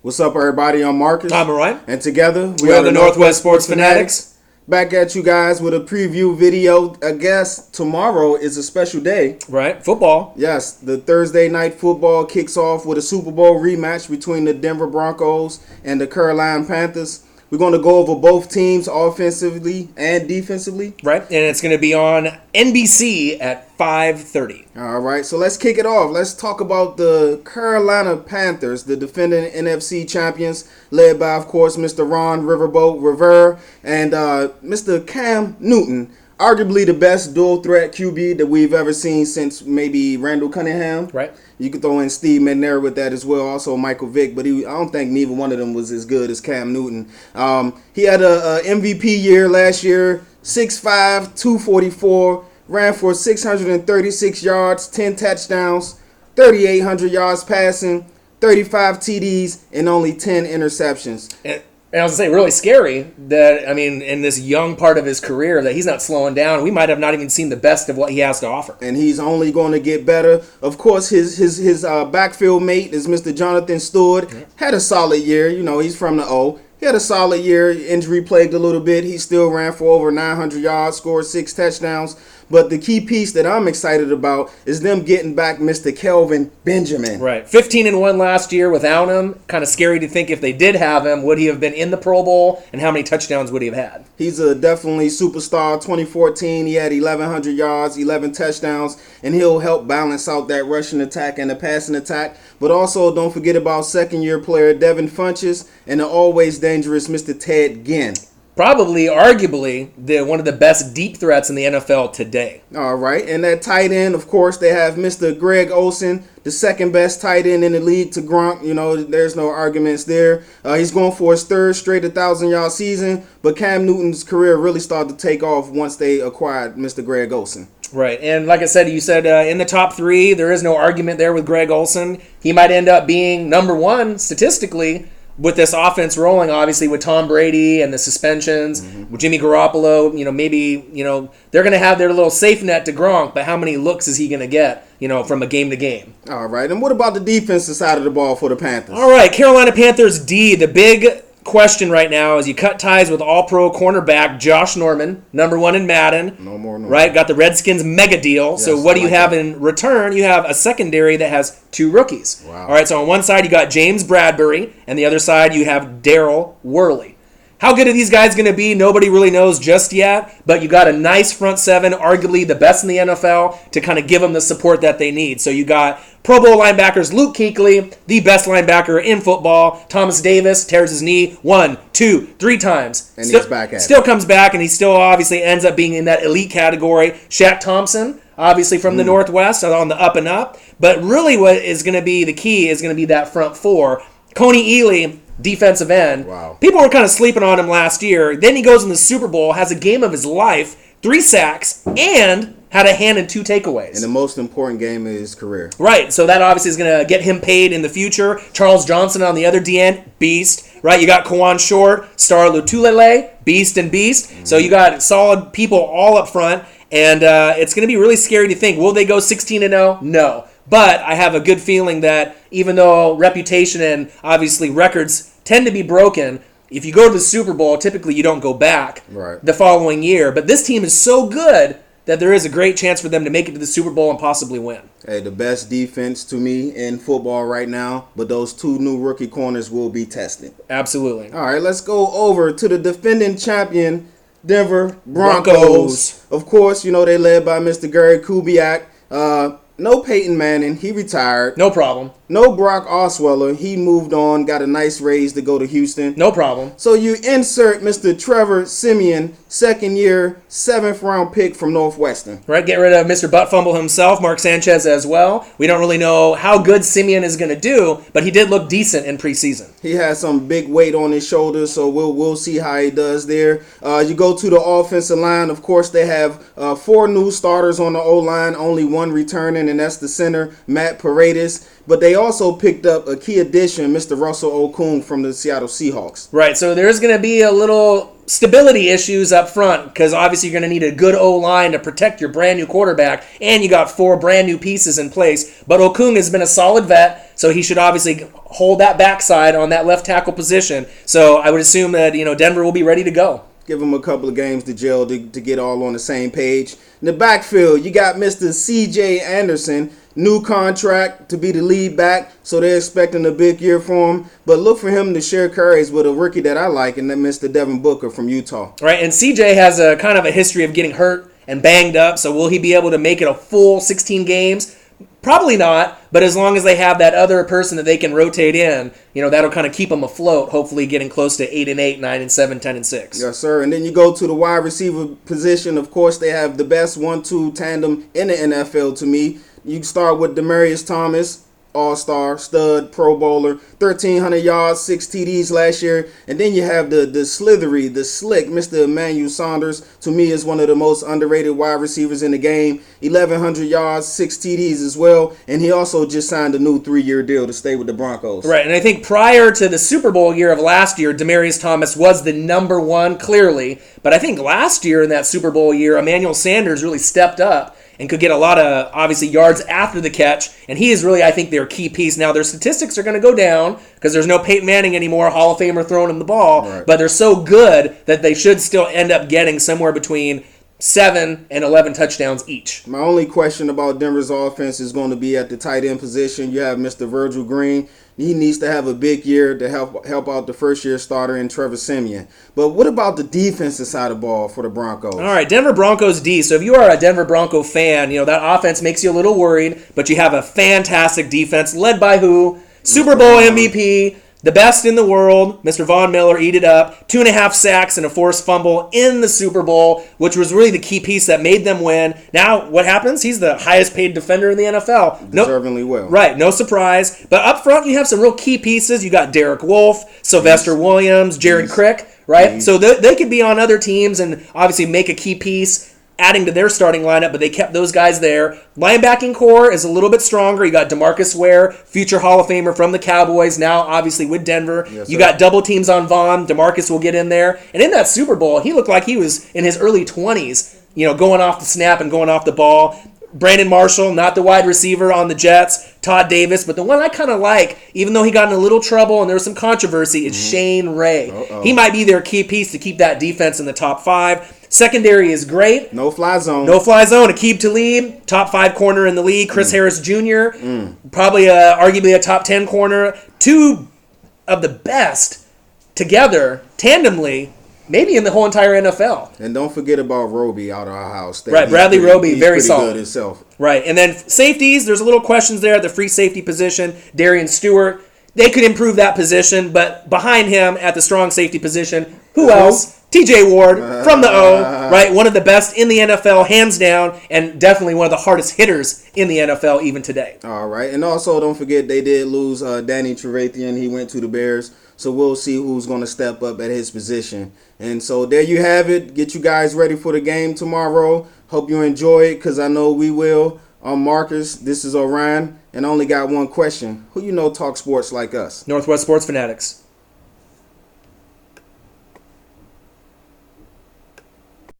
What's up, everybody? I'm Marcus. I'm Ryan. And together, we are the Northwest Sports Fanatics. Back at you guys with a preview video. I guess tomorrow is a special day. Right, football. Yes, the Thursday night football kicks off with a Super Bowl rematch between the Denver Broncos and the Carolina Panthers. We're going to go over both teams offensively and defensively. Right, and it's going to be on NBC at 5:30. All right, so let's kick it off. Let's talk about the Carolina Panthers, the defending NFC champions, led by, of course, Mr. Ron Riverboat Rivera and Mr. Cam Newton, arguably the best dual threat QB that we've ever seen since maybe Randall Cunningham. Right. You could throw in Steve McNair with that as well, also Michael Vick, but I don't think neither one of them was as good as Cam Newton. He had a MVP year last year, 6'5", 244, ran for 636 yards, 10 touchdowns, 3,800 yards passing, 35 TDs, and only 10 interceptions. And I was going to say, really scary that, in this young part of his career, that he's not slowing down. We might have not even seen the best of what he has to offer. And he's only going to get better. Of course, his backfield mate is Mr. Jonathan Stewart. Had a solid year. You know, he's from the O. He had a solid year, injury plagued a little bit. He still ran for over 900 yards, scored 6 touchdowns. But the key piece that I'm excited about is them getting back Mr. Kelvin Benjamin. Right. 15-1 last year without him. Kind of scary to think if they did have him, would he have been in the Pro Bowl, and how many touchdowns would he have had? He's a definitely superstar. 2014, he had 1,100 yards, 11 touchdowns, and he'll help balance out that rushing attack and the passing attack. But also, don't forget about second-year player Devin Funchess and the always dangerous Mr. Ted Ginn. Probably, arguably, one of the best deep threats in the NFL today. All right, and that tight end, of course, they have Mr. Greg Olsen, the second best tight end in the league to Gronk. You know, there's no arguments there. He's going for his third straight 1,000-yard season, but Cam Newton's career really started to take off once they acquired Mr. Greg Olsen. Right, and like I said, you said in the top three, there is no argument there with Greg Olsen. He might end up being number one statistically, with this offense rolling, obviously, with Tom Brady and the suspensions, with Jimmy Garoppolo, maybe, they're going to have their little safe net to Gronk, but how many looks is he going to get, from a game to game? All right, and what about the defensive side of the ball for the Panthers? All right, Carolina Panthers D, the big question right now is you cut ties with all-pro cornerback Josh Norman, number one in Madden. No more Norman. Right, got the Redskins mega deal. Yes, so what do you have that. in return? You have a secondary that has 2 rookies. Wow. All right, so on one side you got James Bradbury, and the other side you have Darryl Worley. How good are these guys going to be? Nobody really knows just yet, but you got a nice front seven, arguably the best in the NFL, to kind of give them the support that they need. So you got Pro Bowl linebackers Luke Kuechly, the best linebacker in football. Thomas Davis tears his knee 1, 2, 3 times. And he's back at it. Still comes back, and he still obviously ends up being in that elite category. Shaq Thompson, obviously from the Northwest, on the up and up. But really what is going to be the key is going to be that front four. Coney Ealy, defensive end. Wow. People were kind of sleeping on him last year. Then he goes in the Super Bowl, has a game of his life, 3 sacks, and had a hand in 2 takeaways. And the most important game of his career. Right, so that obviously is going to get him paid in the future. Charles Johnson on the other DN, beast. Right, you got Kawan Short, Star Lotulelei, beast and beast. So you got solid people all up front, and it's going to be really scary to think, will they go 16-0? No. But I have a good feeling that even though reputation and obviously records tend to be broken, if you go to the Super Bowl, typically you don't go back the following year. But this team is so good that there is a great chance for them to make it to the Super Bowl and possibly win. Hey, the best defense to me in football right now, but those 2 new rookie corners will be tested. Absolutely. All right, let's go over to the defending champion, Denver Broncos. Of course, they led by Mr. Gary Kubiak. No Peyton Manning. He retired. No problem. No Brock Osweiler. He moved on, got a nice raise to go to Houston. No problem. So you insert Mr. Trevor Siemian, second year, 7th round pick from Northwestern. Right, get rid of Mr. Butt Fumble himself, Mark Sanchez as well. We don't really know how good Siemian is going to do, but he did look decent in preseason. He has some big weight on his shoulders, so we'll see how he does there. You go to the offensive line. Of course, they have 4 new starters on the O-line, only 1 returning, and that's the center, Matt Paredes. But they also picked up a key addition, Mr. Russell Okung from the Seattle Seahawks. Right, so there's going to be a little stability issues up front because obviously you're going to need a good O-line to protect your brand new quarterback, and you got 4 brand new pieces in place. But Okung has been a solid vet, so he should obviously hold that backside on that left tackle position. So I would assume that Denver will be ready to go. Give him a couple of games to gel to get all on the same page. In the backfield, you got Mr. C.J. Anderson, new contract to be the lead back, so they're expecting a big year for him. But look for him to share carries with a rookie that I like, and then Mr. Devin Booker from Utah. Right, and C.J. has a kind of a history of getting hurt and banged up, so will he be able to make it a full 16 games? Probably not, but as long as they have that other person that they can rotate in, that'll kind of keep them afloat, hopefully getting close to 8-8, 9-7, 10-6. Yes, sir. And then you go to the wide receiver position. Of course, they have the best 1-2 tandem in the NFL to me. You can start with Demaryius Thomas, all-star, stud, pro bowler, 1,300 yards, 6 TDs last year. And then you have the slithery, the slick, Mr. Emmanuel Sanders. To me, is one of the most underrated wide receivers in the game. 1,100 yards, 6 TDs as well. And he also just signed a new 3-year deal to stay with the Broncos. Right, and I think prior to the Super Bowl year of last year, Demaryius Thomas was the number 1, clearly. But I think last year in that Super Bowl year, Emmanuel Sanders really stepped up and could get a lot of, obviously, yards after the catch. And he is really, I think, their key piece. Now, their statistics are going to go down because there's no Peyton Manning anymore, Hall of Famer throwing him the ball. Right. But they're so good that they should still end up getting somewhere between 7 and 11 touchdowns each. My only question about Denver's offense is going to be at the tight end position. You have Mr. Virgil Green. He needs to have a big year to help out the first-year starter in Trevor Siemian. But what about the defensive side of the ball for the Broncos? All right, Denver Broncos D. So if you are a Denver Bronco fan, that offense makes you a little worried, but you have a fantastic defense led by who? Super Bowl MVP, the best in the world, Mr. Von Miller, eat it up. 2.5 sacks and a forced fumble in the Super Bowl, which was really the key piece that made them win. Now, what happens? He's the highest paid defender in the NFL. Deservingly well. Right, no surprise. But up front, you have some real key pieces. You got Derek Wolfe, Sylvester Williams, Jared Crick, right? So they could be on other teams and obviously make a key piece, adding to their starting lineup, but they kept those guys there. Linebacking core is a little bit stronger. You got DeMarcus Ware, future Hall of Famer from the Cowboys, now obviously with Denver. Yes, you got double teams on Vaughn. DeMarcus will get in there. And in that Super Bowl, he looked like he was in his early 20s, going off the snap and going off the ball. Brandon Marshall, not the wide receiver on the Jets. Todd Davis, but the one I kind of like, even though he got in a little trouble and there was some controversy, is Shane Ray. He might be their key piece to keep that defense in the top 5. Secondary is great. No fly zone. No fly zone. Aqib Talib, top 5 corner in the league. Chris Harris Jr., probably arguably a top 10 corner. 2 of the best together, tandemly, maybe in the whole entire NFL. And don't forget about Roby out of our house. Right, Bradley Roby, very solid. Good himself. Right, and then safeties, there's a little questions there at the free safety position. Darian Stewart, they could improve that position, but behind him at the strong safety position, who else? TJ Ward from the O, right? One of the best in the NFL, hands down, and definitely one of the hardest hitters in the NFL even today. All right, and also don't forget they did lose Danny Trevathan. He went to the Bears, so we'll see who's going to step up at his position. And so there you have it. Get you guys ready for the game tomorrow. Hope you enjoy it because I know we will. I'm Marcus. This is Orion, and I only got one question. Who talk sports like us? Northwest Sports Fanatics.